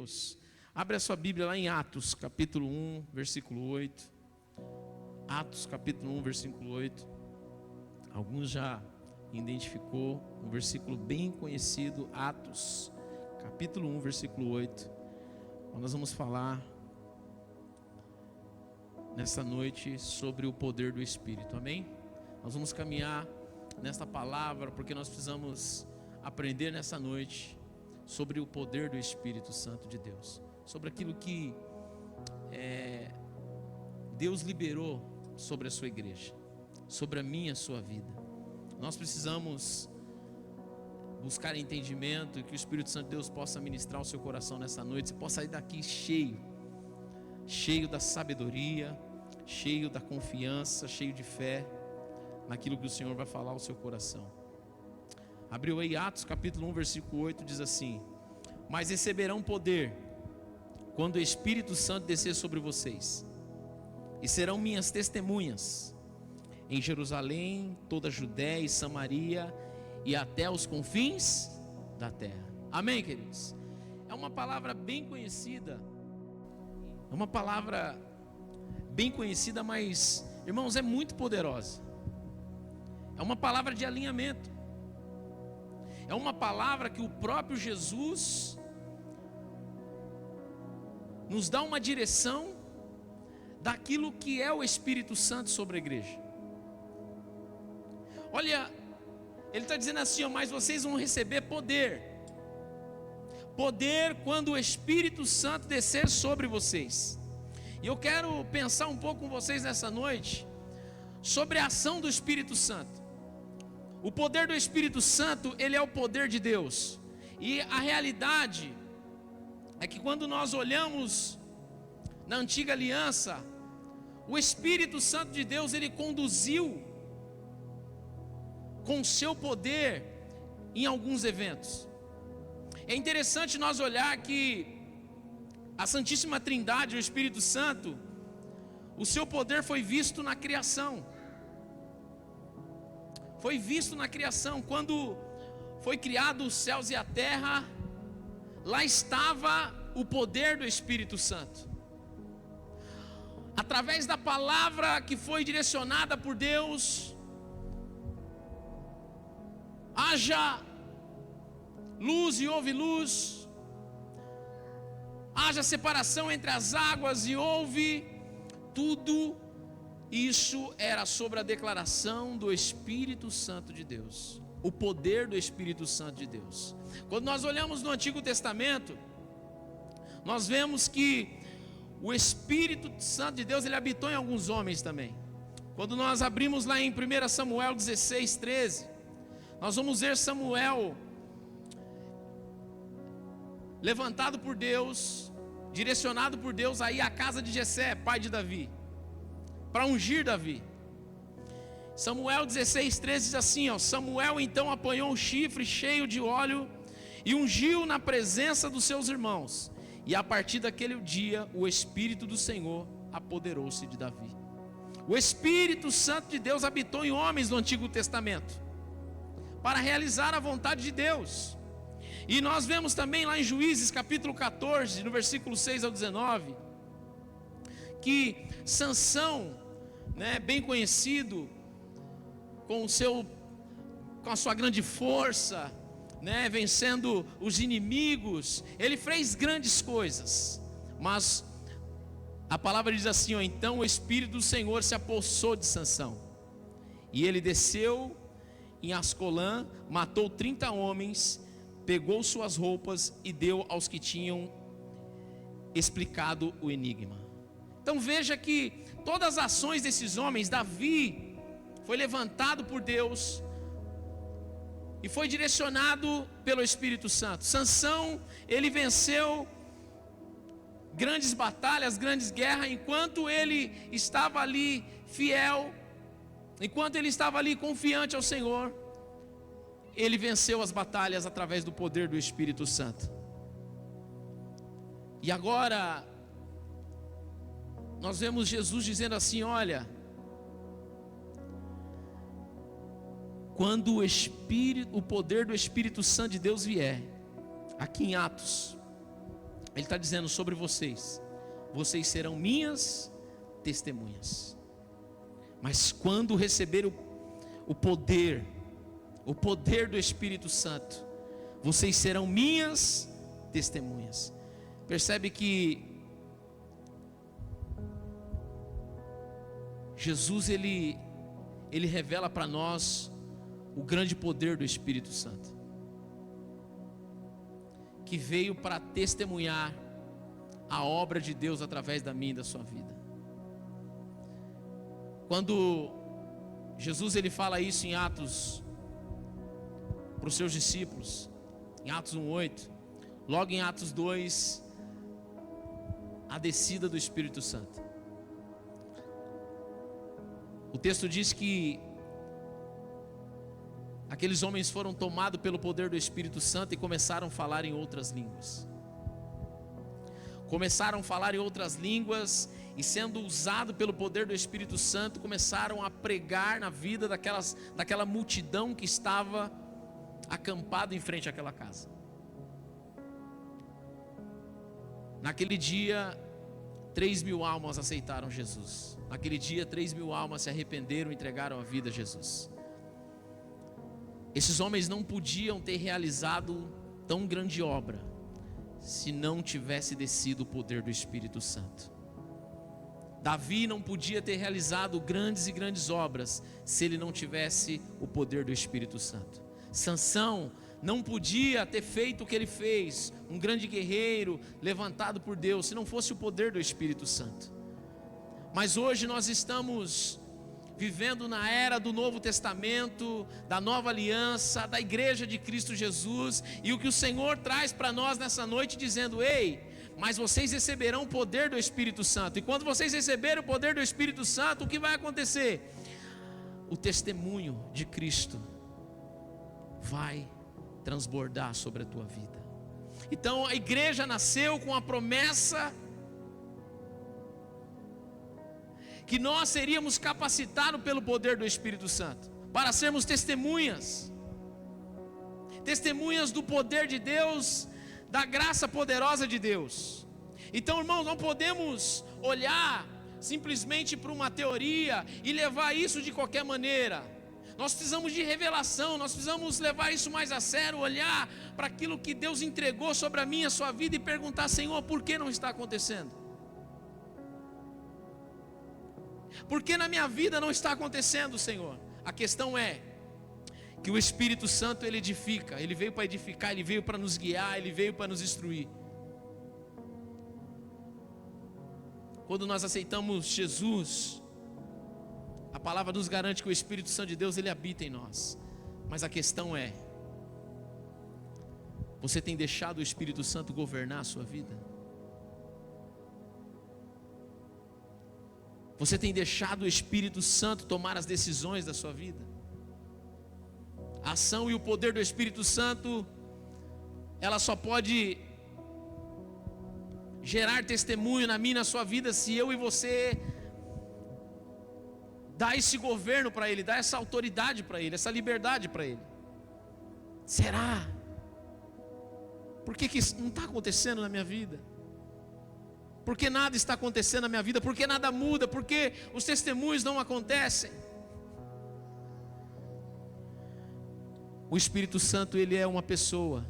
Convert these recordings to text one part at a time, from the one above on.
Deus. Abre a sua Bíblia lá em Atos, capítulo 1, versículo 8. Atos, capítulo 1, versículo 8. Alguns já identificou um versículo bem conhecido, Atos, capítulo 1, versículo 8. Nós vamos falar nessa noite sobre o poder do Espírito, amém? Nós vamos caminhar nesta palavra porque nós precisamos aprender nessa noite sobre o poder do Espírito Santo de Deus, sobre aquilo que Deus liberou sobre a sua igreja, sobre a minha e a sua vida. Nós precisamos buscar entendimento e que o Espírito Santo de Deus possa ministrar o seu coração nessa noite. Você possa sair daqui cheio da sabedoria, cheio da confiança, cheio de fé naquilo que o Senhor vai falar ao seu coração. Abriu aí Atos capítulo 1, versículo 8, diz assim: mas receberão poder quando o Espírito Santo descer sobre vocês, e serão minhas testemunhas em Jerusalém, toda a Judéia e Samaria e até os confins da terra. Amém, queridos? É uma palavra bem conhecida, mas, irmãos, é muito poderosa. É uma palavra de alinhamento. É uma palavra que o próprio Jesus nos dá uma direção daquilo que é o Espírito Santo sobre a igreja. Olha, ele está dizendo assim, mas vocês vão receber poder quando o Espírito Santo descer sobre vocês. E eu quero pensar um pouco com vocês nessa noite sobre a ação do Espírito Santo. O poder do Espírito Santo, ele é o poder de Deus. E a realidade é que quando nós olhamos na antiga aliança, o Espírito Santo de Deus, ele conduziu com o seu poder em alguns eventos. É interessante nós olhar que a Santíssima Trindade, o Espírito Santo, o seu poder foi visto na criação. Foi visto na criação, quando foi criado os céus e a terra, lá estava o poder do Espírito Santo. Através da palavra que foi direcionada por Deus, haja luz e houve luz, haja separação entre as águas e houve. Tudo isso era sobre a declaração do Espírito Santo de Deus, o poder do Espírito Santo de Deus. Quando nós olhamos no Antigo Testamento, nós vemos que o Espírito Santo de Deus, ele habitou em alguns homens também. Quando nós abrimos lá em 1 Samuel 16, 13, nós vamos ver Samuel levantado por Deus, direcionado por Deus aí à casa de Jessé, pai de Davi, para ungir Davi. Samuel 16, 13 diz assim, Samuel então apanhou um chifre cheio de óleo e ungiu na presença dos seus irmãos. E a partir daquele dia, o Espírito do Senhor apoderou-se de Davi. O Espírito Santo de Deus habitou em homens no Antigo Testamento, para realizar a vontade de Deus. E nós vemos também lá em Juízes capítulo 14, no versículo 6 ao 19, que Sansão, bem conhecido, com a sua grande força, vencendo os inimigos, ele fez grandes coisas. Mas a palavra diz assim, então o Espírito do Senhor se apossou de Sansão, e ele desceu em Ascolã, matou 30 homens, pegou suas roupas e deu aos que tinham explicado o enigma. Então veja que todas as ações desses homens, Davi foi levantado por Deus e foi direcionado pelo Espírito Santo. Sansão, ele venceu grandes batalhas, grandes guerras, enquanto ele estava ali fiel, enquanto ele estava ali confiante ao Senhor, ele venceu as batalhas através do poder do Espírito Santo. E agora nós vemos Jesus dizendo assim, olha, quando o poder do Espírito Santo de Deus vier, aqui em Atos, Ele está dizendo sobre vocês: vocês serão minhas testemunhas. Mas quando receber o poder do Espírito Santo, vocês serão minhas testemunhas. Percebe que Jesus ele revela para nós o grande poder do Espírito Santo, que veio para testemunhar a obra de Deus através da minha e da sua vida. Quando Jesus ele fala isso em Atos para os seus discípulos, em Atos 1:8, logo em Atos 2, a descida do Espírito Santo. O texto diz que aqueles homens foram tomados pelo poder do Espírito Santo e começaram a falar em outras línguas. Começaram a falar em outras línguas e, sendo usado pelo poder do Espírito Santo, começaram a pregar na vida daquela multidão que estava acampada em frente àquela casa. Naquele dia, 3.000 almas aceitaram Jesus. Naquele dia, 3.000 almas se arrependeram e entregaram a vida a Jesus. Esses homens não podiam ter realizado tão grande obra se não tivesse descido o poder do Espírito Santo. Davi não podia ter realizado grandes e grandes obras se ele não tivesse o poder do Espírito Santo. Sansão não podia ter feito o que ele fez, um grande guerreiro levantado por Deus, se não fosse o poder do Espírito Santo. Mas hoje nós estamos vivendo na era do Novo Testamento, da Nova Aliança, da Igreja de Cristo Jesus, e o que o Senhor traz para nós nessa noite dizendo: ei, mas vocês receberão o poder do Espírito Santo, e quando vocês receberem o poder do Espírito Santo, o que vai acontecer? O testemunho de Cristo vai transbordar sobre a tua vida. Então a igreja nasceu com a promessa que nós seríamos capacitados pelo poder do Espírito Santo para sermos testemunhas do poder de Deus, da graça poderosa de Deus. Então, irmãos, não podemos olhar simplesmente para uma teoria e levar isso de qualquer maneira. Nós precisamos de revelação, nós precisamos levar isso mais a sério, olhar para aquilo que Deus entregou sobre a minha, a sua vida e perguntar: Senhor, por que não está acontecendo? Por que na minha vida não está acontecendo, Senhor? A questão é que o Espírito Santo ele edifica, ele veio para edificar, ele veio para nos guiar, ele veio para nos instruir. Quando nós aceitamos Jesus, a palavra nos garante que o Espírito Santo de Deus ele habita em nós. Mas a questão é: você tem deixado o Espírito Santo governar a sua vida? Você tem deixado o Espírito Santo tomar as decisões da sua vida? A ação e o poder do Espírito Santo, ela só pode gerar testemunho na minha e na sua vida se eu e você dá esse governo para Ele, dá essa autoridade para Ele, essa liberdade para Ele. Será? Por que isso não está acontecendo na minha vida? Por que nada está acontecendo na minha vida? Por que nada muda? Por que os testemunhos não acontecem? O Espírito Santo, ele é uma pessoa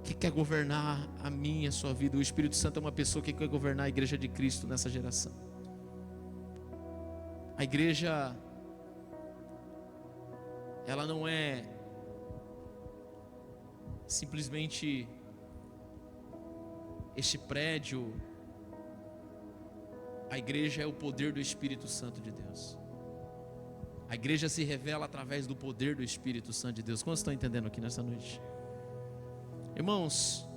que quer governar a minha e a sua vida. O Espírito Santo é uma pessoa que quer governar a igreja de Cristo nessa geração. A igreja, ela não é simplesmente este prédio. A igreja é o poder do Espírito Santo de Deus. A igreja se revela através do poder do Espírito Santo de Deus. Quantos estão entendendo aqui nessa noite? Irmãos,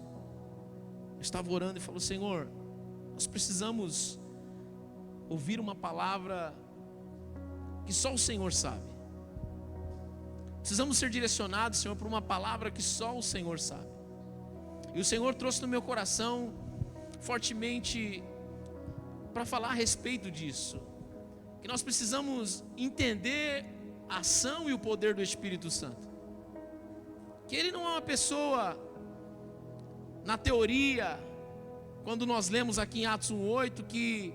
eu estava orando e falou: Senhor, nós precisamos ouvir uma palavra que só o Senhor sabe. Precisamos ser direcionados, Senhor, por uma palavra que só o Senhor sabe. E o Senhor trouxe no meu coração fortemente para falar a respeito disso, que nós precisamos entender a ação e o poder do Espírito Santo, que Ele não é uma pessoa, na teoria, quando nós lemos aqui em Atos 1:8, que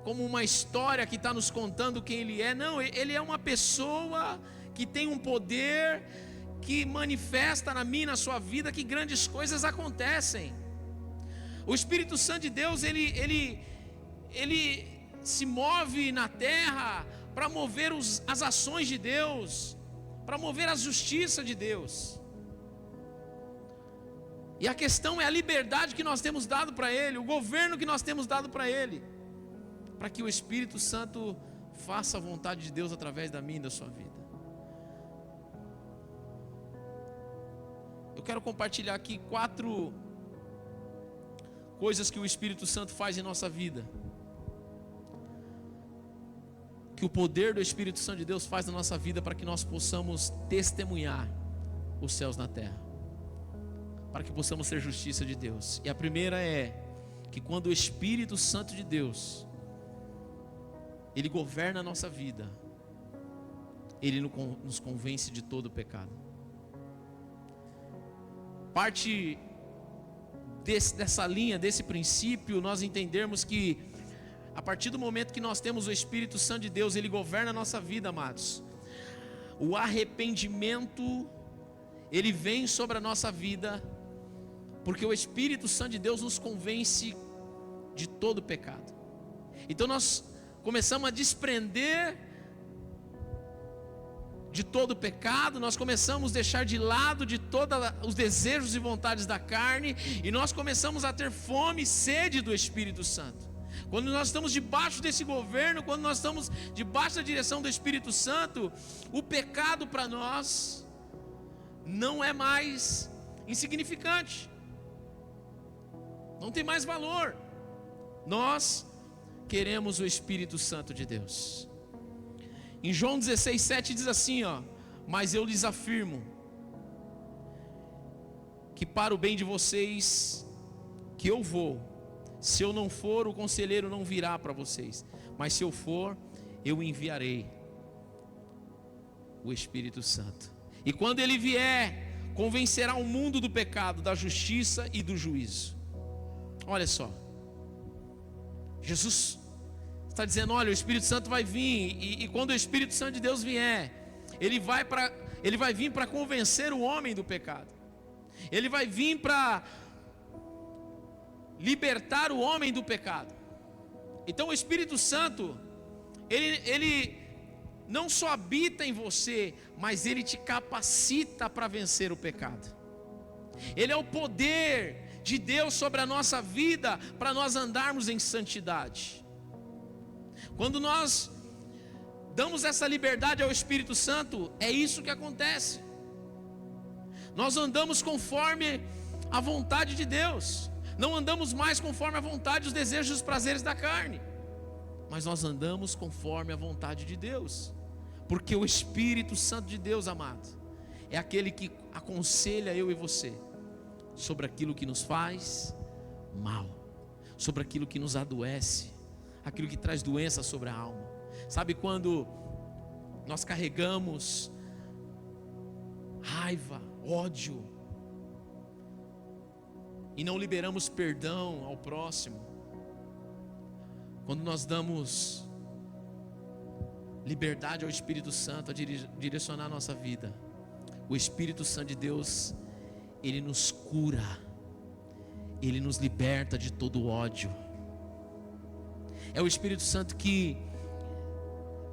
como uma história que está nos contando quem Ele é. Não, Ele é uma pessoa que tem um poder, que manifesta na minha e na sua vida que grandes coisas acontecem. O Espírito Santo de Deus, ele se move na terra para mover as ações de Deus, para mover a justiça de Deus. E a questão é a liberdade que nós temos dado para Ele, o governo que nós temos dado para Ele, para que o Espírito Santo faça a vontade de Deus através da minha e da sua vida. Eu quero compartilhar aqui 4 coisas que o Espírito Santo faz em nossa vida, que o poder do Espírito Santo de Deus faz na nossa vida, para que nós possamos testemunhar os céus na terra, para que possamos ser justiça de Deus. E a primeira é que quando o Espírito Santo de Deus, Ele governa a nossa vida, Ele nos convence de todo o pecado. Parte dessa linha, desse princípio, nós entendermos que a partir do momento que nós temos o Espírito Santo de Deus, Ele governa a nossa vida, amados. O arrependimento, ele vem sobre a nossa vida, porque o Espírito Santo de Deus nos convence de todo o pecado. Então nós começamos a desprender de todo o pecado, nós começamos a deixar de lado de todos os desejos e vontades da carne, e nós começamos a ter fome e sede do Espírito Santo. Quando nós estamos debaixo desse governo, quando nós estamos debaixo da direção do Espírito Santo, o pecado para nós não é mais insignificante, não tem mais valor. Nós queremos o Espírito Santo de Deus. Em João 16:7 diz assim, mas eu lhes afirmo que para o bem de vocês que eu vou. Se eu não for, o conselheiro não virá para vocês, mas se eu for, eu enviarei o Espírito Santo. E quando ele vier, convencerá o mundo do pecado, da justiça e do juízo. Olha só, Jesus está dizendo, olha, o Espírito Santo vai vir, e quando o Espírito Santo de Deus vier, ele vai vir para convencer o homem do pecado, ele vai vir para libertar o homem do pecado. Então o Espírito Santo, ele não só habita em você, mas ele te capacita para vencer o pecado. Ele é o poder de Deus sobre a nossa vida, para nós andarmos em santidade. Quando nós damos essa liberdade ao Espírito Santo, é isso que acontece. Nós andamos conforme a vontade de Deus. Não andamos mais conforme a vontade, os desejos e os prazeres da carne, mas nós andamos conforme a vontade de Deus, porque o Espírito Santo de Deus, amado, é aquele que aconselha eu e você sobre aquilo que nos faz mal, sobre aquilo que nos adoece, aquilo que traz doença sobre a alma. Sabe quando nós carregamos raiva, ódio, e não liberamos perdão ao próximo, quando nós damos liberdade ao Espírito Santo a direcionar a nossa vida, o Espírito Santo de Deus, ele nos cura, ele nos liberta de todo o ódio. É o Espírito Santo que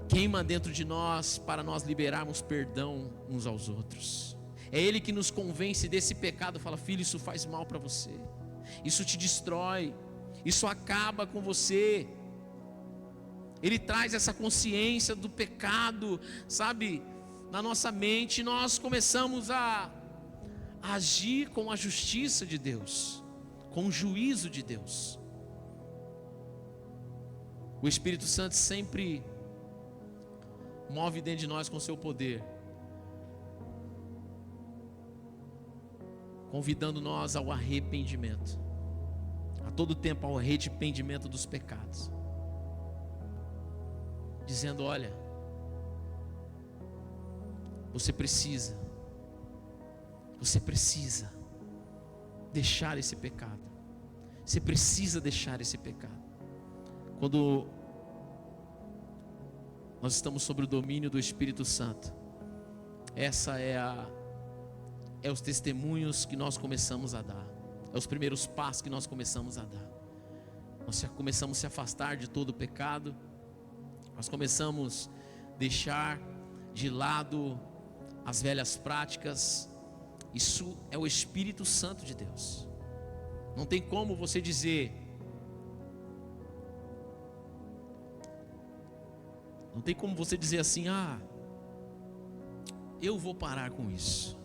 queima dentro de nós para nós liberarmos perdão uns aos outros. É Ele que nos convence desse pecado. Fala, filho, isso faz mal para você, isso te destrói, isso acaba com você. Ele traz essa consciência do pecado, sabe, na nossa mente. E nós começamos a agir com a justiça de Deus, com o juízo de Deus. O Espírito Santo sempre move dentro de nós com seu poder, convidando nós ao arrependimento, a todo tempo ao arrependimento dos pecados, dizendo, olha, você precisa Você precisa deixar esse pecado. Você precisa deixar esse pecado. Quando nós estamos sob o domínio do Espírito Santo, essa é os testemunhos que nós começamos a dar. É os primeiros passos que nós começamos a dar. Nós começamos a se afastar de todo o pecado. Nós começamos a deixar de lado as velhas práticas. Isso é o Espírito Santo de Deus. Não tem como você dizer, não tem como você dizer assim: eu vou parar com isso,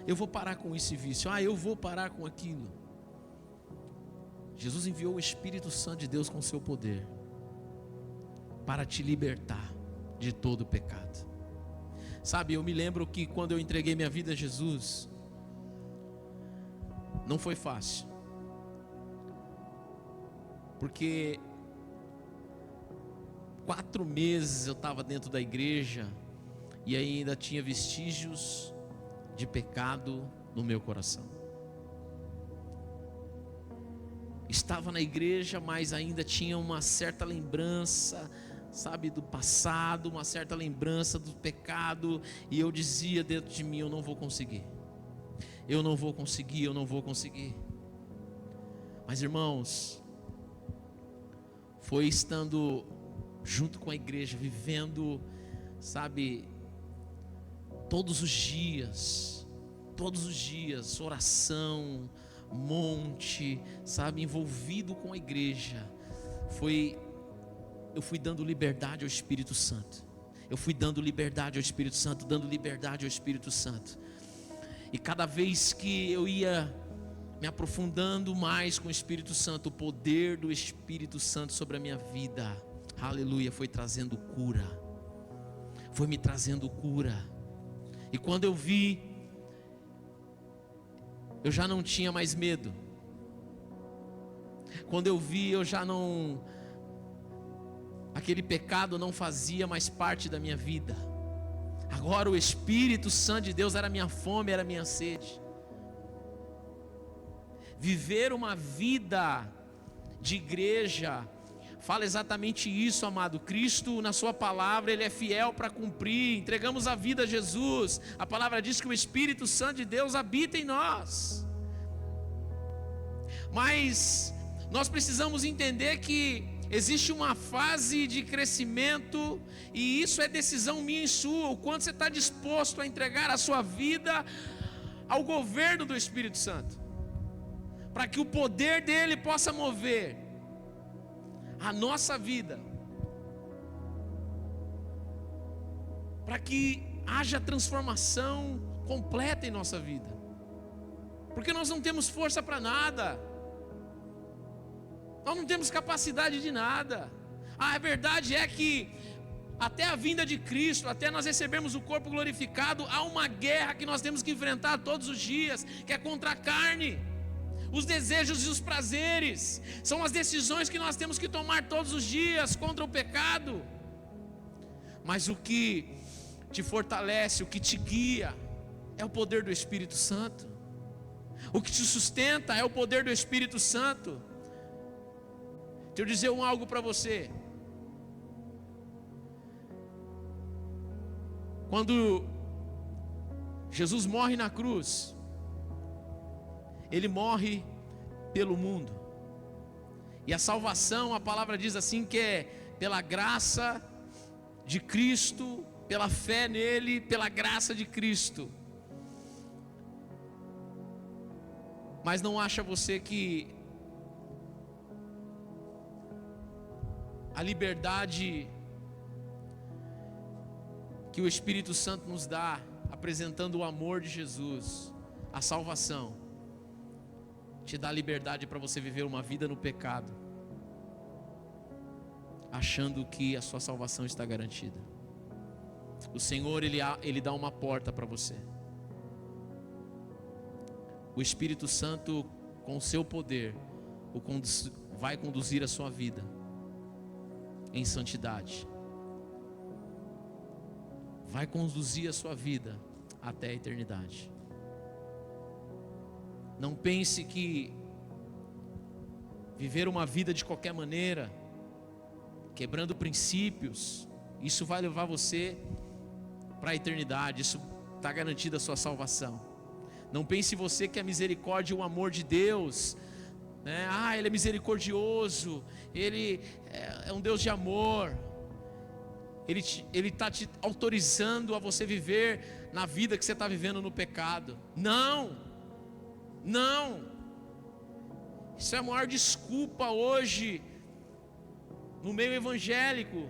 eu vou parar com esse vício, eu vou parar com aquilo. Jesus enviou o Espírito Santo de Deus com o seu poder para te libertar de todo o pecado. Sabe, eu me lembro que quando eu entreguei minha vida a Jesus, não foi fácil, porque 4 meses eu estava dentro da igreja e ainda tinha vestígios de pecado no meu coração. Estava na igreja, mas ainda tinha uma certa lembrança, sabe, do passado, uma certa lembrança do pecado, e eu dizia dentro de mim: eu não vou conseguir, eu não vou conseguir, eu não vou conseguir. Mas irmãos, foi estando junto com a igreja, vivendo, sabe, todos os dias, oração, monte, sabe, envolvido com a igreja, eu fui dando liberdade ao Espírito Santo. Eu fui dando liberdade ao Espírito Santo, dando liberdade ao Espírito Santo. E cada vez que eu ia me aprofundando mais com o Espírito Santo, o poder do Espírito Santo sobre a minha vida, aleluia, foi trazendo cura. Foi me trazendo cura. E quando eu vi, eu já não tinha mais medo. Quando eu vi, eu já não, aquele pecado não fazia mais parte da minha vida. Agora o Espírito Santo de Deus era a minha fome, era a minha sede. Viver uma vida de igreja fala exatamente isso, amado. Cristo, na sua palavra, Ele é fiel para cumprir. Entregamos a vida a Jesus. A palavra diz que o Espírito Santo de Deus habita em nós. Mas nós precisamos entender que existe uma fase de crescimento, e isso é decisão minha e sua. O quanto você está disposto a entregar a sua vida ao governo do Espírito Santo, para que o poder dele possa mover a nossa vida, para que haja transformação completa em nossa vida, porque nós não temos força para nada, nós não temos capacidade de nada. A verdade é que até a vinda de Cristo, até nós recebermos o corpo glorificado, há uma guerra que nós temos que enfrentar todos os dias, que é contra a carne, os desejos e os prazeres. São as decisões que nós temos que tomar todos os dias contra o pecado. Mas o que te fortalece, o que te guia, é o poder do Espírito Santo. O que te sustenta é o poder do Espírito Santo. Deixa eu dizer algo para você. Quando Jesus morre na cruz, Ele morre pelo mundo. E a salvação, a palavra diz assim, que é pela graça de Cristo, pela fé nele, pela graça de Cristo. Mas não acha você que a liberdade que o Espírito Santo nos dá, apresentando o amor de Jesus, a salvação, te dá liberdade para você viver uma vida no pecado, achando que a sua salvação está garantida? O Senhor, Ele dá uma porta para você. O Espírito Santo, com o seu poder, vai conduzir a sua vida em santidade, vai conduzir a sua vida até a eternidade. Não pense que viver uma vida de qualquer maneira, quebrando princípios, isso vai levar você para a eternidade. Isso está garantida a sua salvação. Não pense você que a misericórdia e o amor de Deus, né? Ele é misericordioso, Ele é um Deus de amor, Ele está te autorizando a você viver na vida que você está vivendo no pecado. Não, isso é a maior desculpa hoje no meio evangélico,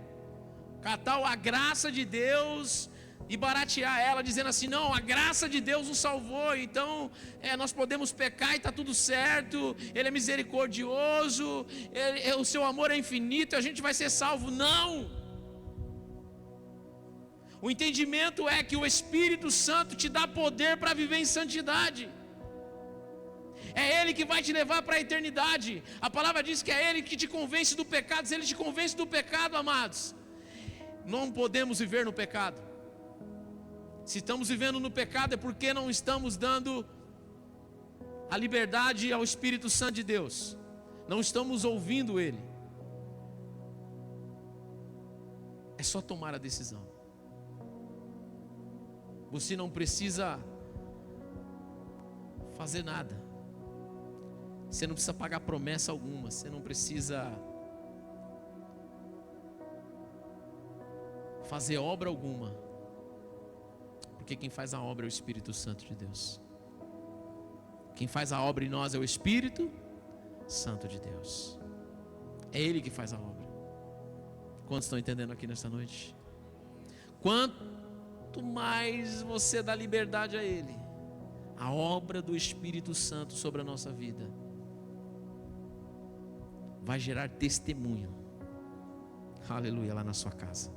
catar a graça de Deus e baratear ela, dizendo assim: não, a graça de Deus nos salvou, então nós podemos pecar e está tudo certo, Ele é misericordioso, o seu amor é infinito, a gente vai ser salvo. Não! O entendimento é que o Espírito Santo te dá poder para viver em santidade. É Ele que vai te levar para a eternidade. A palavra diz que é Ele que te convence do pecado. Se Ele te convence do pecado, amados, não podemos viver no pecado. Se estamos vivendo no pecado é porque não estamos dando a liberdade ao Espírito Santo de Deus. Não estamos ouvindo Ele. É só tomar a decisão. Você não precisa fazer nada. Você não precisa pagar promessa alguma. Você não precisa fazer obra alguma. Porque quem faz a obra é o Espírito Santo de Deus. Quem faz a obra em nós é o Espírito Santo de Deus. É Ele que faz a obra. Quantos estão entendendo aqui nessa noite? Quanto mais você dá liberdade a Ele, a obra do Espírito Santo sobre a nossa vida vai gerar testemunho. Aleluia, lá na sua casa.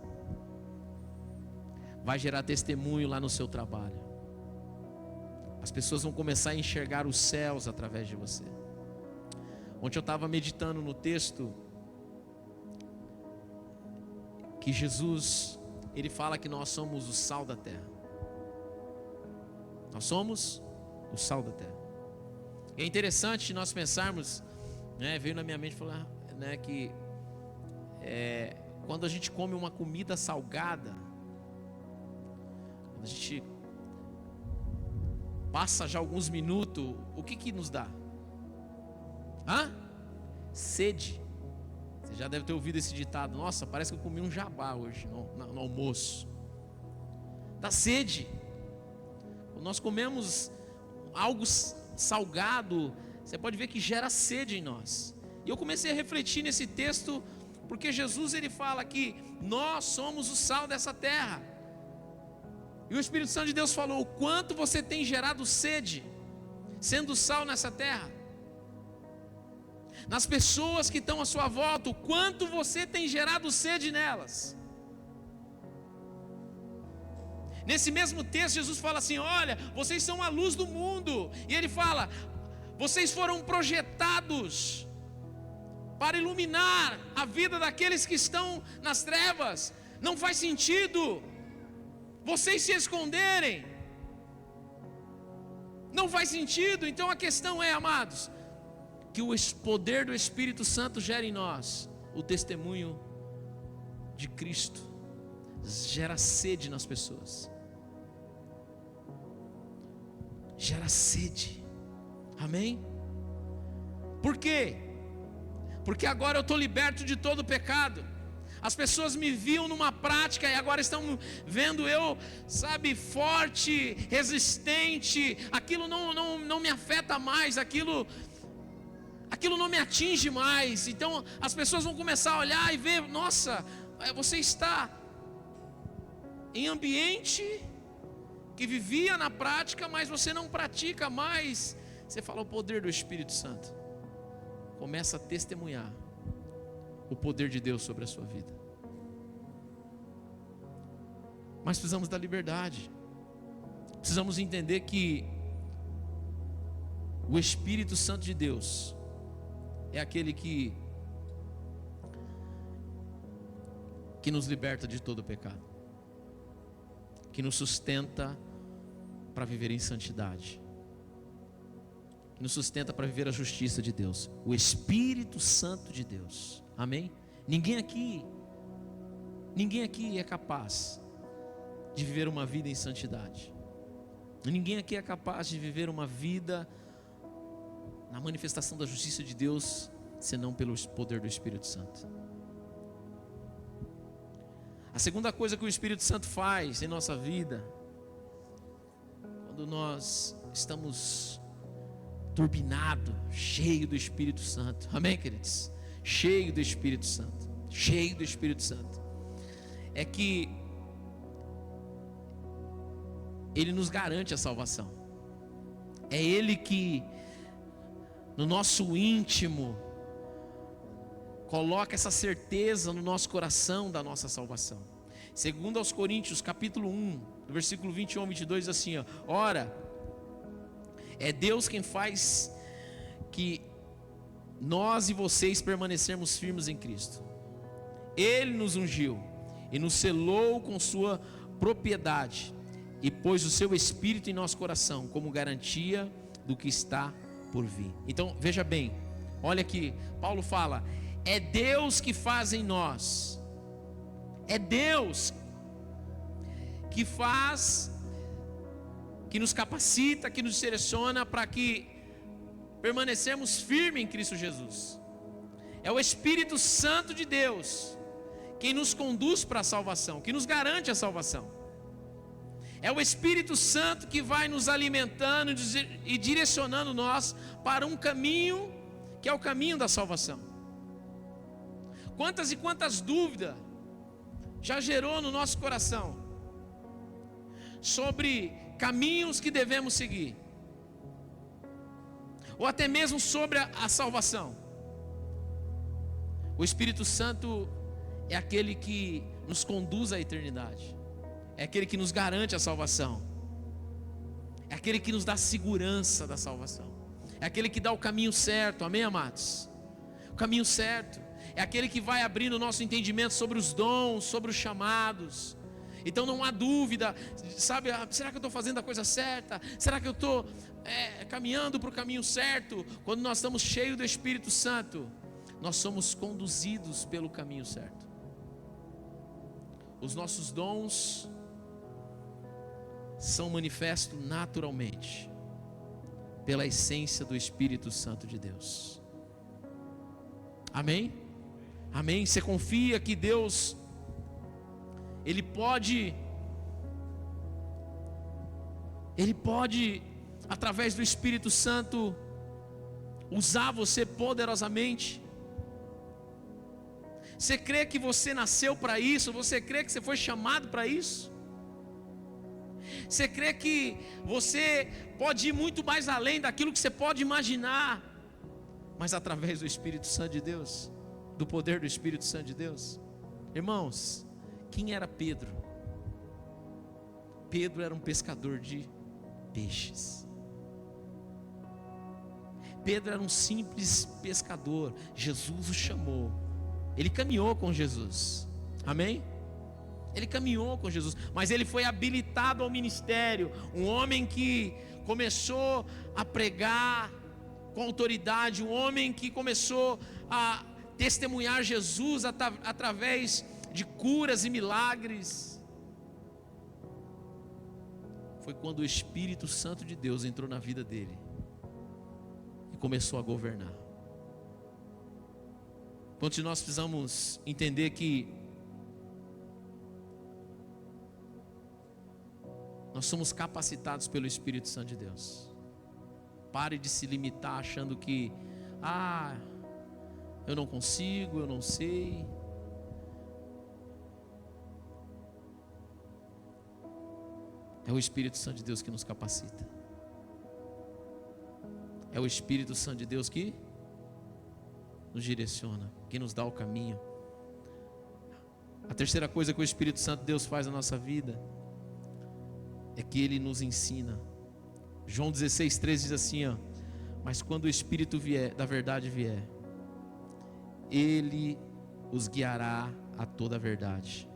Vai gerar testemunho lá no seu trabalho. As pessoas vão começar a enxergar os céus através de você. Ontem eu estava meditando no texto que Jesus, Ele fala que nós somos o sal da terra. Nós somos o sal da terra. É interessante nós pensarmos, né, veio na minha mente falar, né, que quando a gente come uma comida salgada, quando a gente passa já alguns minutos, o que nos dá? Sede. Você já deve ter ouvido esse ditado: nossa, parece que eu comi um jabá hoje no almoço. Dá sede. Quando nós comemos algo salgado, você pode ver que gera sede em nós. E eu comecei a refletir nesse texto, porque Jesus, Ele fala que nós somos o sal dessa terra. E o Espírito Santo de Deus falou: o quanto você tem gerado sede, sendo sal nessa terra. Nas pessoas que estão à sua volta, o quanto você tem gerado sede nelas. Nesse mesmo texto, Jesus fala assim: olha, vocês são a luz do mundo. E Ele fala: vocês foram projetados para iluminar a vida daqueles que estão nas trevas. Não faz sentido vocês se esconderem. Não faz sentido. Então a questão é, amados, que o poder do Espírito Santo gera em nós o testemunho de Cristo. Gera sede nas pessoas. Gera sede. Amém? Por quê? Porque agora eu estou liberto de todo pecado. As pessoas me viam numa prática e agora estão vendo eu, sabe, forte, resistente. Aquilo não me afeta mais, aquilo não me atinge mais. Então as pessoas vão começar a olhar e ver: nossa, você está em ambiente que vivia na prática, mas você não pratica mais. Você fala: o poder do Espírito Santo. Começa a testemunhar o poder de Deus sobre a sua vida. Mas precisamos da liberdade. Precisamos entender que o Espírito Santo de Deus é aquele que nos liberta de todo pecado, que nos sustenta para viver em santidade, e nos sustenta para viver a justiça de Deus. O Espírito Santo de Deus. Amém? Ninguém aqui é capaz de viver uma vida em santidade. Ninguém aqui é capaz de viver uma vida na manifestação da justiça de Deus, senão pelo poder do Espírito Santo. A segunda coisa que o Espírito Santo faz em nossa vida, quando nós estamos turbinados, cheio do Espírito Santo, amém, queridos? Cheio do Espírito Santo, cheio do Espírito Santo, é que Ele nos garante a salvação. É Ele que no nosso íntimo coloca essa certeza no nosso coração da nossa salvação. Segundo aos Coríntios, capítulo 1, do versículo 21 ao 22, assim, ó: ora, é Deus quem faz que nós e vocês permanecermos firmes em Cristo. Ele nos ungiu e nos selou com sua propriedade e pôs o seu Espírito em nosso coração como garantia do que está por vir. Então veja bem, olha aqui, Paulo fala: é Deus que faz em nós, é Deus que faz, que nos capacita, que nos direciona para que permanecemos firmes em Cristo Jesus. É o Espírito Santo de Deus quem nos conduz para a salvação, que nos garante a salvação. É o Espírito Santo que vai nos alimentando e direcionando nós para um caminho que é o caminho da salvação. Quantas e quantas dúvidas já gerou no nosso coração sobre caminhos que devemos seguir, ou até mesmo sobre a salvação. O Espírito Santo é aquele que nos conduz à eternidade, é aquele que nos garante a salvação, é aquele que nos dá segurança da salvação, é aquele que dá o caminho certo, amém, amados? O caminho certo, é aquele que vai abrir o nosso entendimento sobre os dons, sobre os chamados. Então não há dúvida, sabe, será que eu estou fazendo a coisa certa? Será que eu estou caminhando para o caminho certo? Quando nós estamos cheios do Espírito Santo, nós somos conduzidos pelo caminho certo. Os nossos dons são manifestos naturalmente pela essência do Espírito Santo de Deus. Amém? Amém? Você confia que Deus, Ele pode, através do Espírito Santo, usar você poderosamente? Você crê que você nasceu para isso? Você crê que você foi chamado para isso? Você crê que você pode ir muito mais além daquilo que você pode imaginar, mas através do Espírito Santo de Deus, do poder do Espírito Santo de Deus? Irmãos, quem era Pedro? Pedro era um pescador de peixes. Pedro era um simples pescador. Jesus o chamou. Ele caminhou com Jesus. Amém? Ele caminhou com Jesus, mas ele foi habilitado ao ministério. Um homem que começou a pregar com autoridade, um homem que começou a testemunhar Jesus através de curas e milagres. Foi quando o Espírito Santo de Deus entrou na vida dele e começou a governar. Quantos de nós precisamos entender que nós somos capacitados pelo Espírito Santo de Deus? Pare de se limitar achando que eu não consigo, eu não sei. É o Espírito Santo de Deus que nos capacita. É o Espírito Santo de Deus que nos direciona, que nos dá o caminho. A terceira coisa que o Espírito Santo de Deus faz na nossa vida é que Ele nos ensina. João 16:13 diz assim, ó: mas quando o Espírito da verdade vier, Ele os guiará a toda a verdade.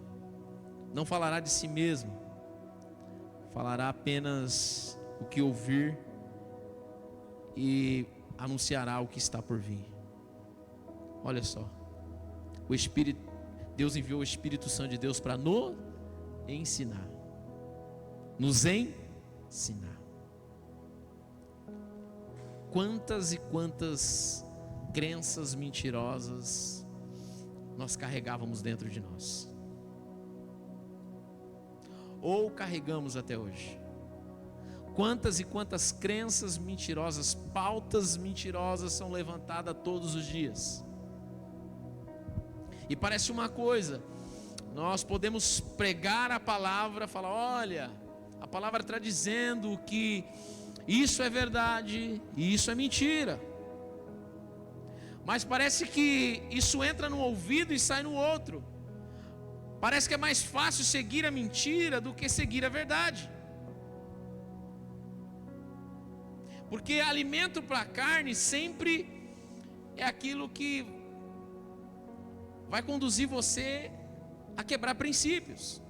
Não falará de si mesmo, falará apenas o que ouvir e anunciará o que está por vir. Olha só, Deus enviou o Espírito Santo de Deus para nos ensinar. Quantas e quantas crenças mentirosas nós carregávamos dentro de nós, ou carregamos até hoje. Quantas e quantas crenças mentirosas, pautas mentirosas são levantadas todos os dias. E parece uma coisa, nós podemos pregar a palavra, falar: olha, a palavra está dizendo que isso é verdade e isso é mentira. Mas parece que isso entra num ouvido e sai no outro. Parece que é mais fácil seguir a mentira do que seguir a verdade. Porque alimento para a carne sempre é aquilo que vai conduzir você a quebrar princípios.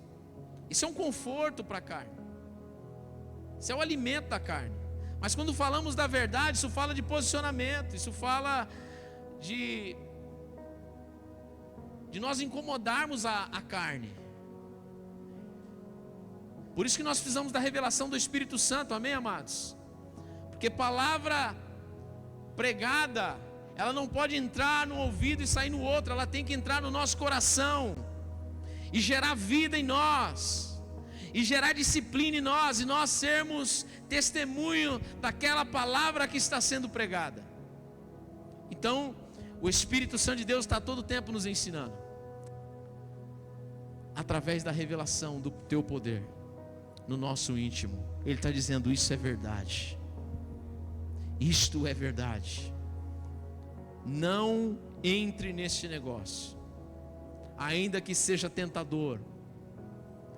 Isso é um conforto para a carne. Isso é o alimento da carne. Mas quando falamos da verdade, isso fala de posicionamento, isso fala de nós incomodarmos a carne. Por isso que nós precisamos da revelação do Espírito Santo, amém, amados? Porque palavra pregada, ela não pode entrar no ouvido e sair no outro, ela tem que entrar no nosso coração e gerar vida em nós, e gerar disciplina em nós, e nós sermos testemunho daquela palavra que está sendo pregada. Então, o Espírito Santo de Deus está todo o tempo nos ensinando, através da revelação do teu poder no nosso íntimo. Ele está dizendo: isso é verdade, isto é verdade. Não entre neste negócio, ainda que seja tentador.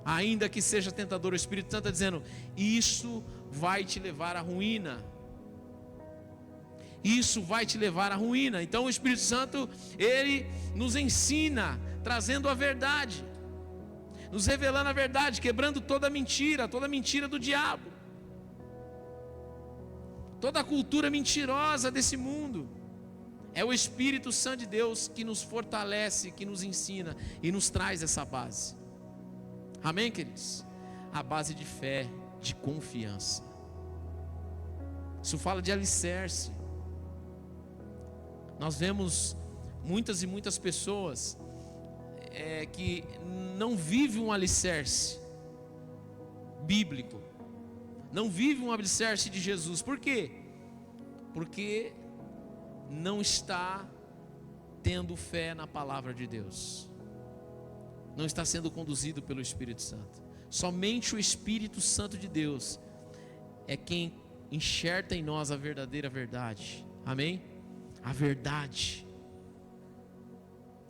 Ainda que seja tentador, o Espírito Santo está dizendo: isso vai te levar à ruína. Isso vai te levar à ruína. Então o Espírito Santo, ele nos ensina, trazendo a verdade, nos revelando a verdade, quebrando toda mentira do diabo, toda a cultura mentirosa desse mundo. É o Espírito Santo de Deus que nos fortalece, que nos ensina e nos traz essa base. Amém, queridos? A base de fé, de confiança. Isso fala de alicerce. Nós vemos muitas e muitas pessoas que não vivem um alicerce bíblico, não vivem um alicerce de Jesus. Por quê? Porque não está tendo fé na palavra de Deus, não está sendo conduzido pelo Espírito Santo. Somente o Espírito Santo de Deus é quem enxerta em nós a verdadeira verdade. Amém? A verdade.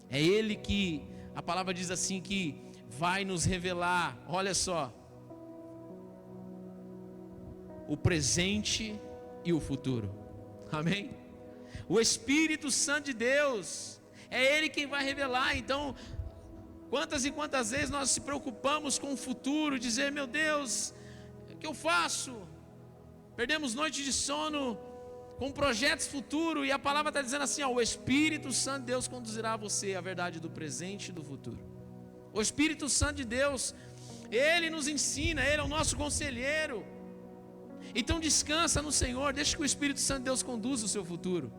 É Ele que, a palavra diz assim, que vai nos revelar, olha só, o presente e o futuro. Amém? O Espírito Santo de Deus, é Ele quem vai revelar. Então, quantas e quantas vezes nós se preocupamos com o futuro, dizer: meu Deus, o que eu faço? Perdemos noites de sono com projetos futuros, e a palavra está dizendo assim: ó, o Espírito Santo de Deus conduzirá você à verdade do presente e do futuro. O Espírito Santo de Deus, Ele nos ensina, Ele é o nosso conselheiro. Então descansa no Senhor, deixa que o Espírito Santo de Deus conduza o seu futuro.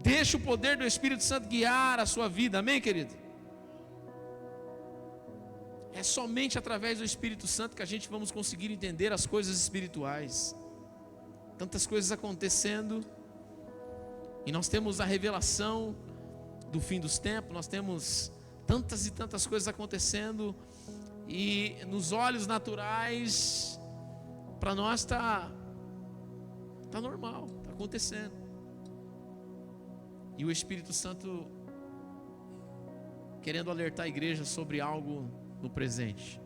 Deixa o poder do Espírito Santo guiar a sua vida, amém, querido? É somente através do Espírito Santo que a gente vamos conseguir entender as coisas espirituais. Tantas coisas acontecendo, e nós temos a revelação do fim dos tempos, nós temos tantas e tantas coisas acontecendo, e nos olhos naturais, para nós está normal, está acontecendo. E o Espírito Santo querendo alertar a igreja sobre algo no presente.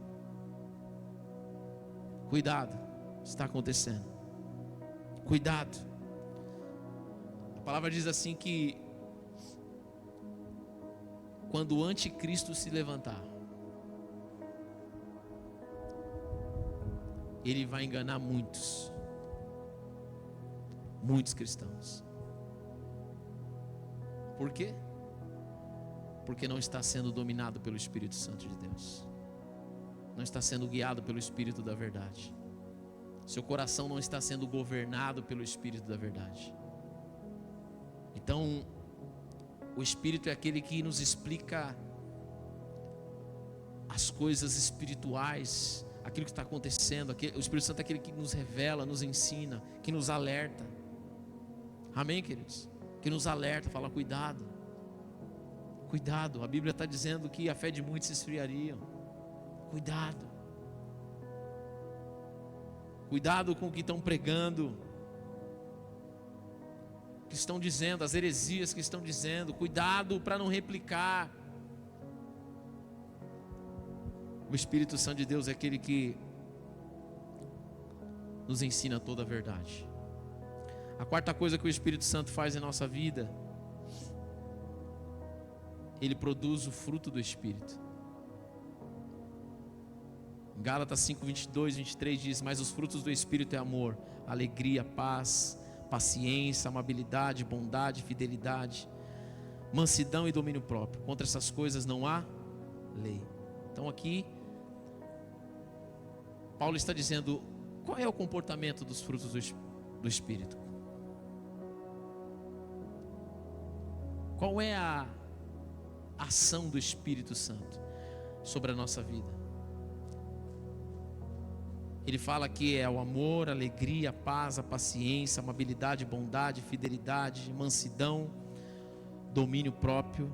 Cuidado, está acontecendo. Cuidado. A palavra diz assim que quando o anticristo se levantar, ele vai enganar muitos. Muitos cristãos. Por quê? Porque não está sendo dominado pelo Espírito Santo de Deus. Não está sendo guiado pelo Espírito da verdade. Seu coração não está sendo governado pelo Espírito da verdade. Então, o Espírito é aquele que nos explica as coisas espirituais, aquilo que está acontecendo. O Espírito Santo é aquele que nos revela, nos ensina, que nos alerta. Amém, queridos? Que nos alerta, fala: cuidado, cuidado. A Bíblia está dizendo que a fé de muitos se esfriaria. Cuidado. Cuidado com o que estão pregando, que estão dizendo, as heresias que estão dizendo. Cuidado para não replicar. O Espírito Santo de Deus é aquele que nos ensina toda a verdade. A quarta coisa que o Espírito Santo faz em nossa vida, ele produz o fruto do Espírito. Gálatas 5, 22, 23 diz: mas os frutos do Espírito é amor, alegria, paz, paciência, amabilidade, bondade, fidelidade, mansidão e domínio próprio. Contra essas coisas não há lei. Então aqui Paulo está dizendo qual é o comportamento dos frutos do Espírito. Qual é a ação do Espírito Santo sobre a nossa vida? Ele fala que é o amor, a alegria, a paz, a paciência, a amabilidade, bondade, fidelidade, mansidão, domínio próprio.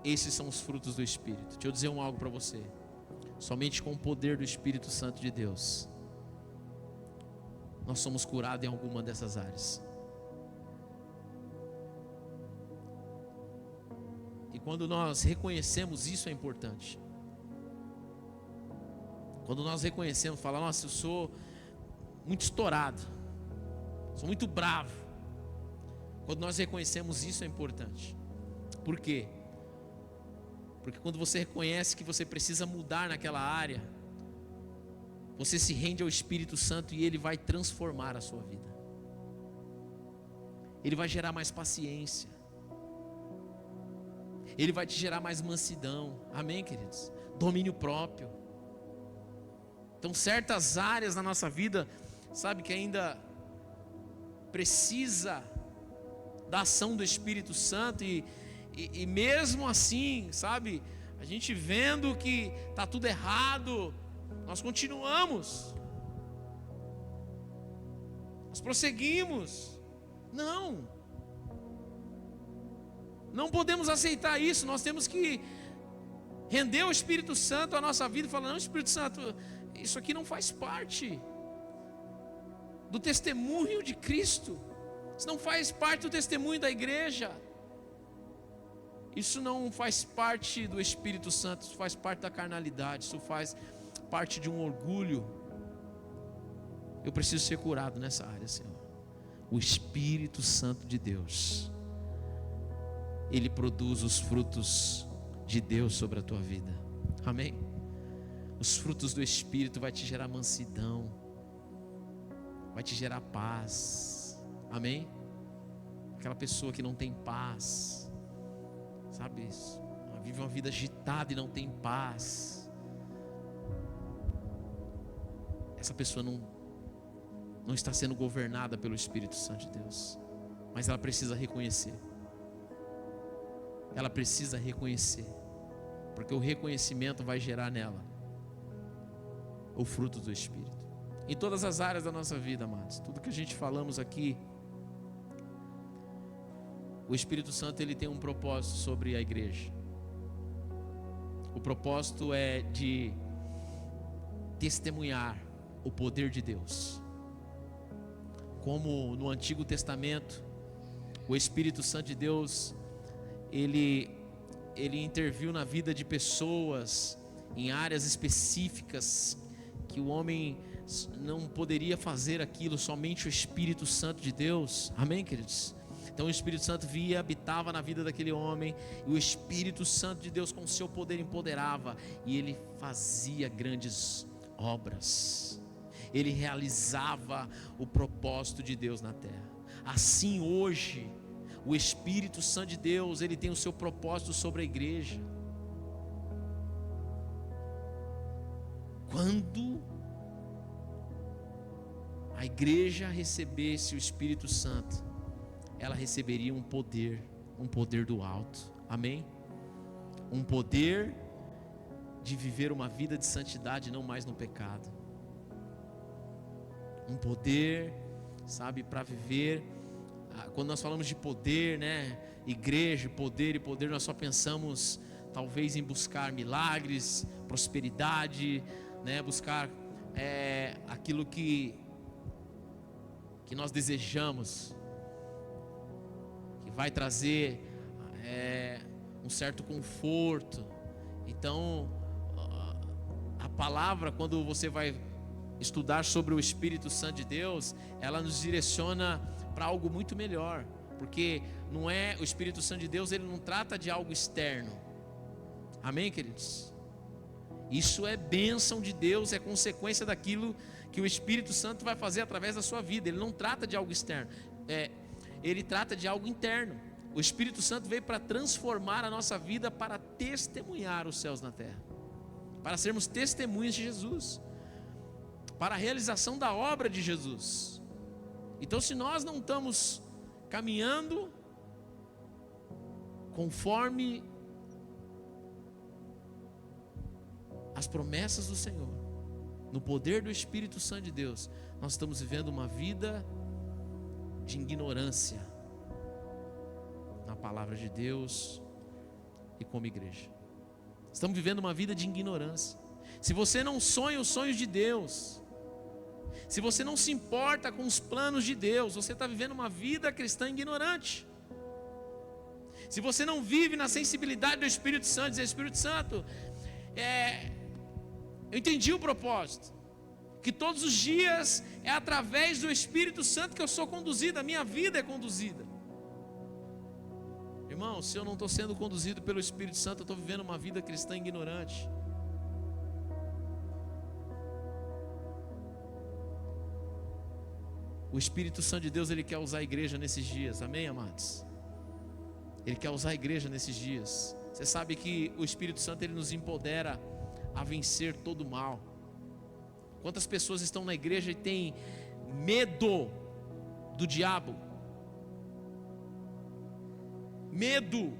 Esses são os frutos do Espírito. Deixa eu dizer algo para você. Somente com o poder do Espírito Santo de Deus nós somos curados em alguma dessas áreas. E quando nós reconhecemos isso, é importante. Quando nós reconhecemos, falamos: nossa, eu sou muito estourado, sou muito bravo. Quando nós reconhecemos isso, é importante. Por quê? Porque quando você reconhece que você precisa mudar naquela área, você se rende ao Espírito Santo e Ele vai transformar a sua vida. Ele vai gerar mais paciência. Ele vai te gerar mais mansidão. Amém, queridos? Domínio próprio. Então, certas áreas na nossa vida, sabe, que ainda precisa da ação do Espírito Santo, e mesmo assim, sabe, a gente vendo que está tudo errado, nós continuamos, nós prosseguimos. Não podemos aceitar isso. Nós temos que render o Espírito Santo à nossa vida e falar: não, Espírito Santo, isso aqui não faz parte do testemunho de Cristo, isso não faz parte do testemunho da igreja, isso não faz parte do Espírito Santo, isso faz parte da carnalidade, isso faz parte de um orgulho. Eu preciso ser curado nessa área, Senhor. O Espírito Santo de Deus, Ele produz os frutos de Deus sobre a tua vida. Amém? Os frutos do Espírito vai te gerar mansidão, vai te gerar paz. Amém? Aquela pessoa que não tem paz, sabe, vive uma vida agitada e não tem paz. Essa pessoa não está sendo governada pelo Espírito Santo de Deus. Mas ela precisa reconhecer. Ela precisa reconhecer, porque o reconhecimento vai gerar nela o fruto do Espírito. Em todas as áreas da nossa vida, amados, tudo que a gente falamos aqui, o Espírito Santo, ele tem um propósito sobre a igreja. O propósito é de testemunhar o poder de Deus. Como no Antigo Testamento, o Espírito Santo de Deus, ele interviu na vida de pessoas em áreas específicas que o homem não poderia fazer aquilo, somente o Espírito Santo de Deus. Amém, queridos? Então o Espírito Santo via, habitava na vida daquele homem, e o Espírito Santo de Deus com o seu poder empoderava, e ele fazia grandes obras. ele realizava o propósito de Deus na terra. Assim hoje, o Espírito Santo de Deus, ele tem o seu propósito sobre a igreja. Quando a igreja recebesse o Espírito Santo, ela receberia um poder do alto, amém? Um poder de viver uma vida de santidade, não mais no pecado. Um poder, sabe, para viver. Quando nós falamos de poder, né? Igreja, poder e poder, nós só pensamos talvez em buscar milagres, prosperidade, né? Buscar aquilo que nós desejamos, que vai trazer um certo conforto. Então, a palavra, quando você vai estudar sobre o Espírito Santo de Deus, ela nos direciona para algo muito melhor, porque não é o Espírito Santo de Deus, ele não trata de algo externo, amém, queridos? Isso é bênção de Deus, é consequência daquilo que o Espírito Santo vai fazer através da sua vida. Ele não trata de algo externo, ele trata de algo interno. O Espírito Santo veio para transformar a nossa vida, para testemunhar os céus na terra, para sermos testemunhas de Jesus, para a realização da obra de Jesus. Então, se nós não estamos caminhando conforme as promessas do Senhor, no poder do Espírito Santo de Deus, nós estamos vivendo uma vida de ignorância na palavra de Deus e como igreja. Estamos vivendo uma vida de ignorância. Se você não sonha os sonhos de Deus, se você não se importa com os planos de Deus, você está vivendo uma vida cristã ignorante. Se você não vive na sensibilidade do Espírito Santo, dizer: Espírito Santo, eu entendi o propósito, que todos os dias é através do Espírito Santo que eu sou conduzido, a minha vida é conduzida. Irmão, se eu não estou sendo conduzido pelo Espírito Santo, eu estou vivendo uma vida cristã ignorante. O Espírito Santo de Deus, ele quer usar a igreja nesses dias, amém, amados? Ele quer usar a igreja nesses dias. Você sabe que o Espírito Santo, ele nos empodera a vencer todo o mal. Quantas pessoas estão na igreja e têm medo do diabo? Medo.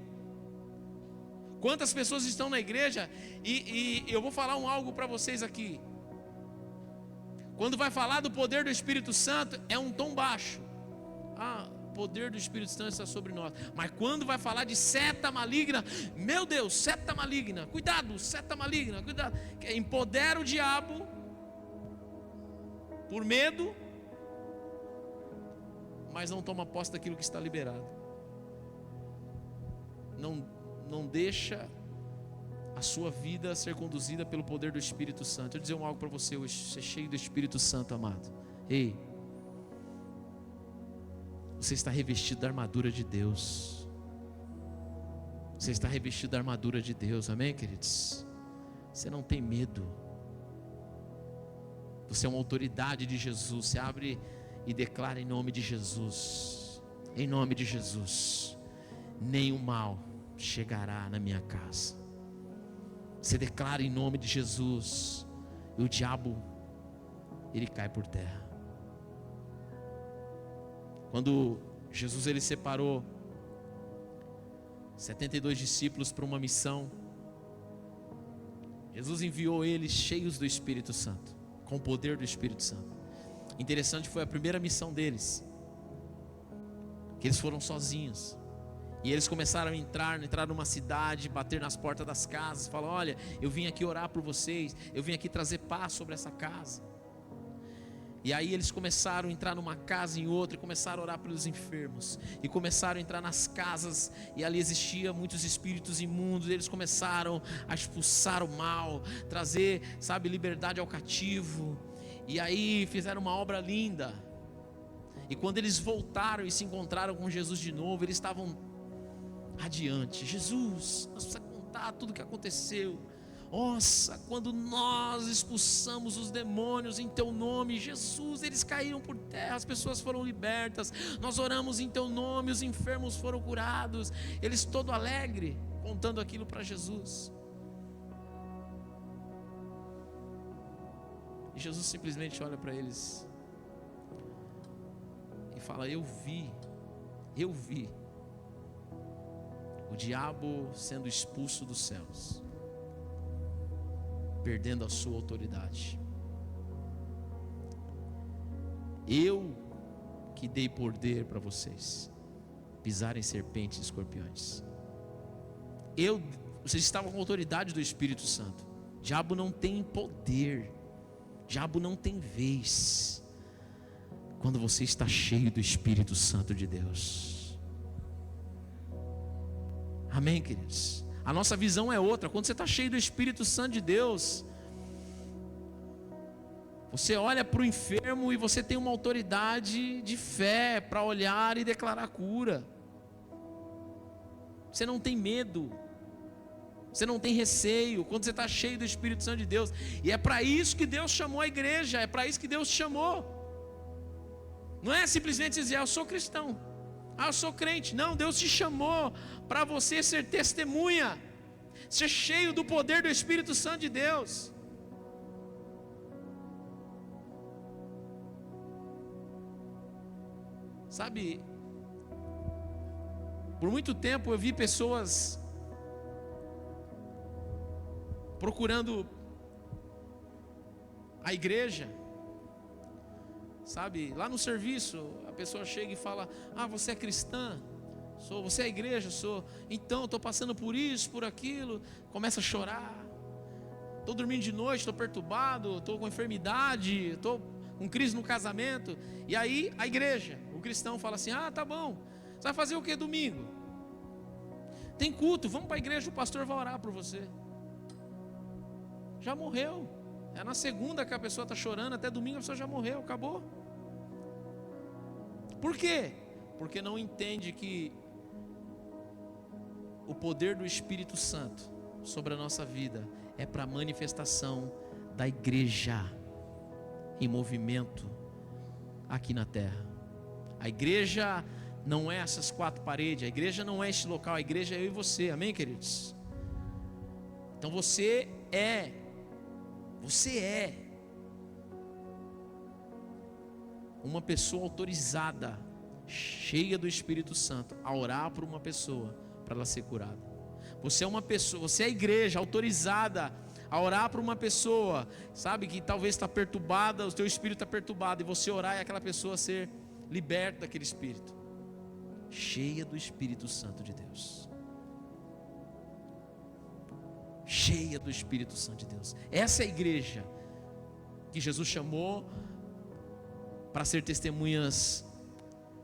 Quantas pessoas estão na igreja e eu vou falar algo para vocês aqui. Quando vai falar do poder do Espírito Santo, é um tom baixo. O poder do Espírito Santo está sobre nós. Mas quando vai falar de seta maligna, meu Deus, seta maligna, cuidado, seta maligna, cuidado. Empodera o diabo por medo, mas não toma posse daquilo que está liberado. Não deixa a sua vida ser conduzida pelo poder do Espírito Santo. Eu vou dizer algo para você hoje: você é cheio do Espírito Santo, amado. Ei, você está revestido da armadura de Deus. Você está revestido da armadura de Deus, amém, queridos? Você não tem medo. Você é uma autoridade de Jesus. Você abre e declara em nome de Jesus. Em nome de Jesus, nenhum mal chegará na minha casa. Você declara em nome de Jesus, e o diabo, ele cai por terra. Quando Jesus, ele separou 72 discípulos para uma missão, Jesus enviou eles cheios do Espírito Santo, com o poder do Espírito Santo. Interessante, foi a primeira missão deles, que eles foram sozinhos. E eles começaram a entrar numa cidade, bater nas portas das casas, falar: olha, eu vim aqui orar por vocês, eu vim aqui trazer paz sobre essa casa. E aí eles começaram a entrar numa casa em outra, e começaram a orar pelos enfermos, e começaram a entrar nas casas, e ali existia muitos espíritos imundos. Eles começaram a expulsar o mal, trazer, sabe, liberdade ao cativo. E aí fizeram uma obra linda. E quando eles voltaram e se encontraram com Jesus de novo, eles estavam adiante. Jesus, nós precisamos contar tudo o que aconteceu. Nossa, quando nós expulsamos os demônios em teu nome, Jesus, eles caíram por terra, as pessoas foram libertas. Nós oramos em teu nome, os enfermos foram curados. Eles todo alegre, contando aquilo para Jesus. E Jesus simplesmente olha para eles e fala: eu vi o diabo sendo expulso dos céus, perdendo a sua autoridade. Eu que dei poder para vocês pisarem serpentes e escorpiões. Vocês estavam com a autoridade do Espírito Santo. O diabo não tem poder, o diabo não tem vez quando você está cheio do Espírito Santo de Deus. Amém, queridos? A nossa visão é outra. Quando você está cheio do Espírito Santo de Deus, você olha para o enfermo e você tem uma autoridade de fé para olhar e declarar cura. Você não tem medo, você não tem receio, quando você está cheio do Espírito Santo de Deus. E é para isso que Deus chamou a igreja, é para isso que Deus te chamou. Não é simplesmente dizer: eu sou cristão, eu sou crente. Não, Deus te chamou para você ser testemunha, ser cheio do poder do Espírito Santo de Deus. Sabe, por muito tempo eu vi pessoas procurando a igreja. Sabe, lá no serviço, a pessoa chega e fala: você é cristã? Sou. Você é igreja? Sou. Então, estou passando por isso, por aquilo. Começa a chorar. Estou dormindo de noite, estou perturbado, estou com enfermidade, estou com crise no casamento. E aí, a igreja, o cristão fala assim: tá bom, você vai fazer o que domingo? Tem culto, vamos para a igreja, o pastor vai orar por você. Já morreu. É na segunda que a pessoa está chorando, até domingo a pessoa já morreu, acabou. Por quê? Porque não entende que o poder do Espírito Santo sobre a nossa vida é para a manifestação da igreja em movimento aqui na terra. A igreja não é essas quatro paredes, a igreja não é este local, a igreja é eu e você, amém, queridos? Então você é uma pessoa autorizada, cheia do Espírito Santo, a orar por uma pessoa para ela ser curada. Você é uma pessoa, você é a igreja autorizada a orar por uma pessoa, sabe, que talvez está perturbada, o teu espírito está perturbado, e você orar e aquela pessoa ser liberta daquele espírito, cheia do Espírito Santo de Deus. Cheia do Espírito Santo de Deus. Essa é a igreja que Jesus chamou para ser testemunhas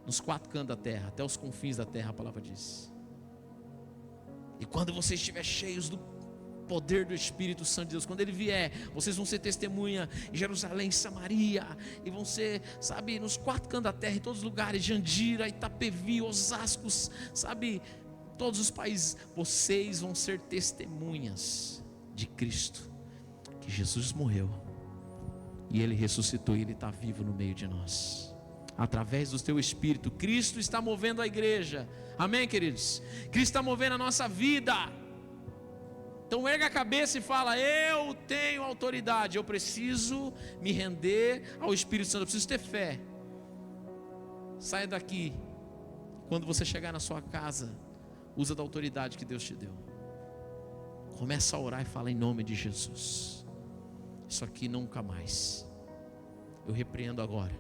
nos quatro cantos da terra, até os confins da terra, a palavra diz. E quando vocês estiverem cheios do poder do Espírito Santo de Deus, quando Ele vier, vocês vão ser testemunha em Jerusalém, Samaria, e vão ser, sabe, nos quatro cantos da terra, em todos os lugares, Jandira, Itapevi, Osasco, sabe, todos os países. Vocês vão ser testemunhas de Cristo, que Jesus morreu e Ele ressuscitou, e Ele está vivo no meio de nós. Através do teu Espírito, Cristo está movendo a igreja, amém, queridos? Cristo está movendo a nossa vida. Então erga a cabeça e fala: eu tenho autoridade, eu preciso me render ao Espírito Santo, eu preciso ter fé. Saia daqui, quando você chegar na sua casa, usa da autoridade que Deus te deu. Começa a orar e fala: em nome de Jesus, isso aqui nunca mais, eu repreendo agora,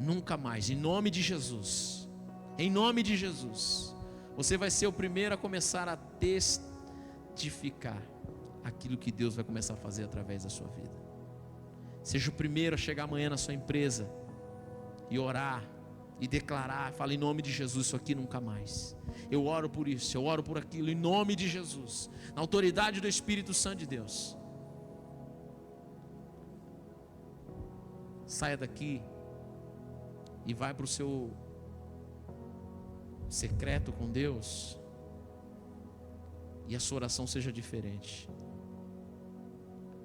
nunca mais, em nome de Jesus. Em nome de Jesus, você vai ser o primeiro a começar a testificar aquilo que Deus vai começar a fazer através da sua vida. Seja o primeiro a chegar amanhã na sua empresa e orar e declarar, fala: em nome de Jesus, isso aqui nunca mais. Eu oro por isso, eu oro por aquilo, em nome de Jesus, na autoridade do Espírito Santo de Deus. Saia daqui e vai para o seu secreto com Deus e a sua oração seja diferente.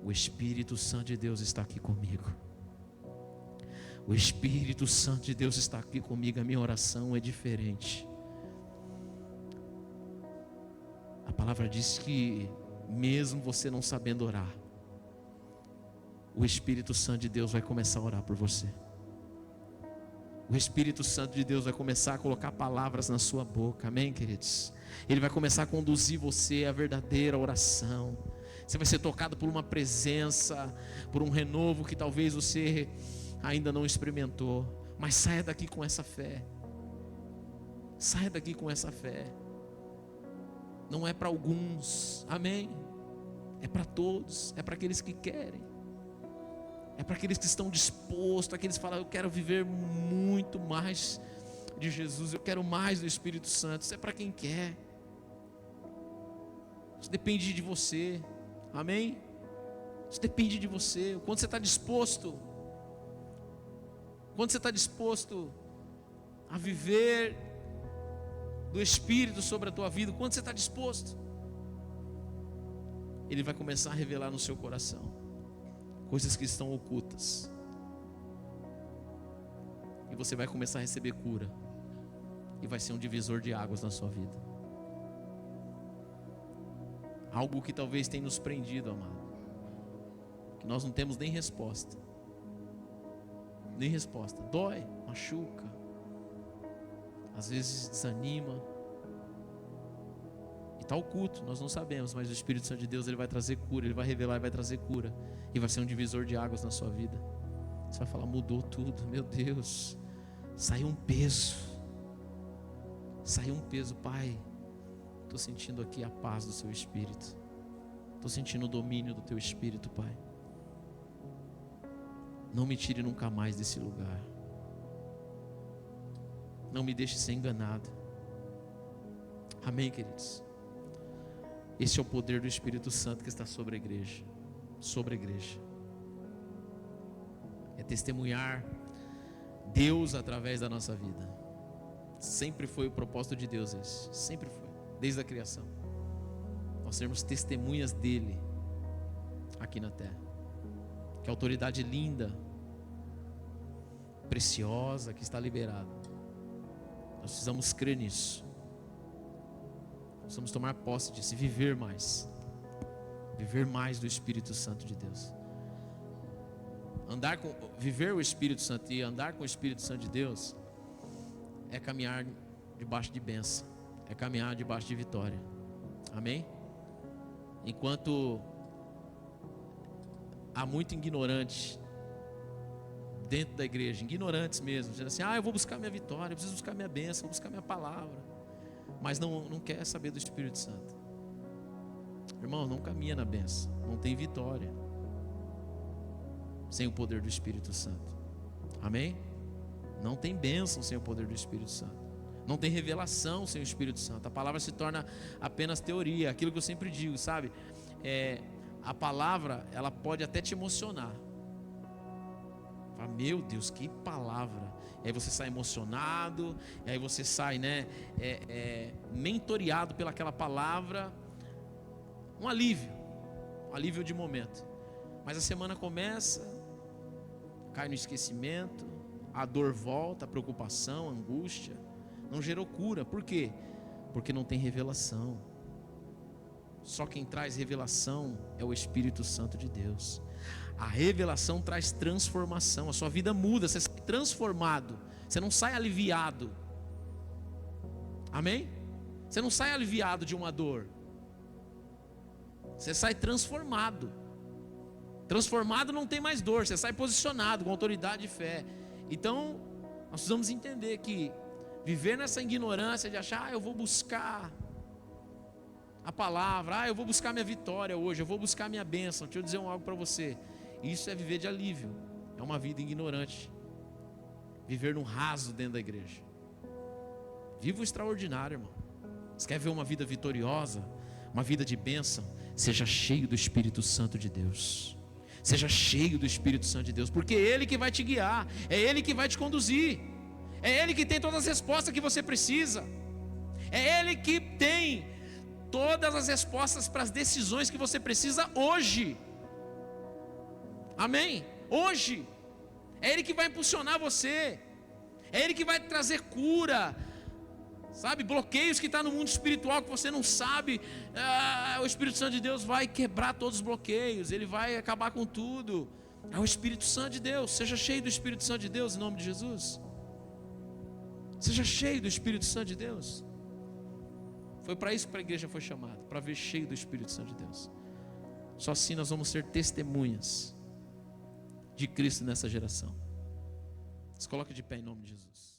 O Espírito Santo de Deus está aqui comigo. O Espírito Santo de Deus está aqui comigo. A minha oração é diferente. A palavra diz que mesmo você não sabendo orar, o Espírito Santo de Deus vai começar a orar por você. O Espírito Santo de Deus vai começar a colocar palavras na sua boca. Amém, queridos? Ele vai começar a conduzir você à verdadeira oração. Você vai ser tocado por uma presença, por um renovo que talvez você ainda não experimentou. Mas saia daqui com essa fé. Saia daqui com essa fé. Não é para alguns, amém? É para todos, é para aqueles que querem. É para aqueles que estão dispostos, aqueles que falam, eu quero viver muito mais de Jesus, eu quero mais do Espírito Santo. Isso é para quem quer. Isso depende de você, amém? Isso depende de você, o quanto você está disposto. Quando você está disposto a viver do Espírito sobre a tua vida, quando você está disposto, Ele vai começar a revelar no seu coração coisas que estão ocultas, e você vai começar a receber cura, e vai ser um divisor de águas na sua vida. Algo que talvez tenha nos prendido, amado, que nós não temos nem resposta. Nem resposta. Dói, machuca, às vezes desanima, e está oculto, nós não sabemos, mas o Espírito Santo de Deus, Ele vai trazer cura, Ele vai revelar e vai trazer cura, e vai ser um divisor de águas na sua vida. Você vai falar, mudou tudo, meu Deus, saiu um peso, Pai, estou sentindo aqui a paz do seu Espírito, estou sentindo o domínio do teu Espírito, Pai. Não me tire nunca mais desse lugar. Não me deixe ser enganado. Amém, queridos? Esse é o poder do Espírito Santo que está sobre a igreja. Sobre a igreja. É testemunhar Deus através da nossa vida. Sempre foi o propósito de Deus esse. Sempre foi. Desde a criação. Nós sermos testemunhas dEle aqui na terra. Que autoridade linda, preciosa, que está liberada. Nós precisamos crer nisso. Precisamos tomar posse disso e viver mais. Viver mais do Espírito Santo de Deus. Viver o Espírito Santo e andar com o Espírito Santo de Deus é caminhar debaixo de bênção. É caminhar debaixo de vitória. Amém? Enquanto há muito ignorante dentro da igreja, ignorantes mesmo, dizendo assim, eu vou buscar minha vitória, eu preciso buscar minha bênção, vou buscar minha palavra, mas não quer saber do Espírito Santo. Irmão, não caminha na bênção, não tem vitória sem o poder do Espírito Santo. Amém? Não tem bênção sem o poder do Espírito Santo. Não tem revelação sem o Espírito Santo. A palavra se torna apenas teoria. Aquilo que eu sempre digo, sabe? A palavra, ela pode até te emocionar. Fala, meu Deus, que palavra. E aí você sai emocionado, e aí você sai, mentoreado pelaquela palavra. Um alívio de momento. Mas a semana começa, cai no esquecimento, a dor volta, a preocupação, a angústia. Não gerou cura. Por quê? Porque não tem revelação. Só quem traz revelação é o Espírito Santo de Deus. A revelação traz transformação. A sua vida muda, você sai transformado. Você não sai aliviado. Amém? Você não sai aliviado de uma dor. Você sai transformado. Transformado não tem mais dor. Você sai posicionado com autoridade e fé. Então, nós precisamos entender que viver nessa ignorância de achar, eu vou buscar a palavra, eu vou buscar minha vitória hoje, eu vou buscar minha bênção. Deixa eu dizer algo para você. Isso é viver de alívio. É uma vida ignorante. Viver no raso dentro da igreja. Viva o extraordinário, irmão. Você quer ver uma vida vitoriosa, uma vida de bênção? Seja cheio do Espírito Santo de Deus. Seja cheio do Espírito Santo de Deus, porque é Ele que vai te guiar, é Ele que vai te conduzir, é Ele que tem todas as respostas que você precisa, é Ele que tem todas as respostas para as decisões que você precisa hoje. Amém? Hoje. É Ele que vai impulsionar você. É Ele que vai trazer cura. Sabe, bloqueios que estão no mundo espiritual que você não sabe. O Espírito Santo de Deus vai quebrar todos os bloqueios. Ele vai acabar com tudo. É o Espírito Santo de Deus. Seja cheio do Espírito Santo de Deus em nome de Jesus. Seja cheio do Espírito Santo de Deus. Foi para isso que a igreja foi chamada, para ver cheio do Espírito Santo de Deus. Só assim nós vamos ser testemunhas de Cristo nessa geração. Se coloque de pé em nome de Jesus.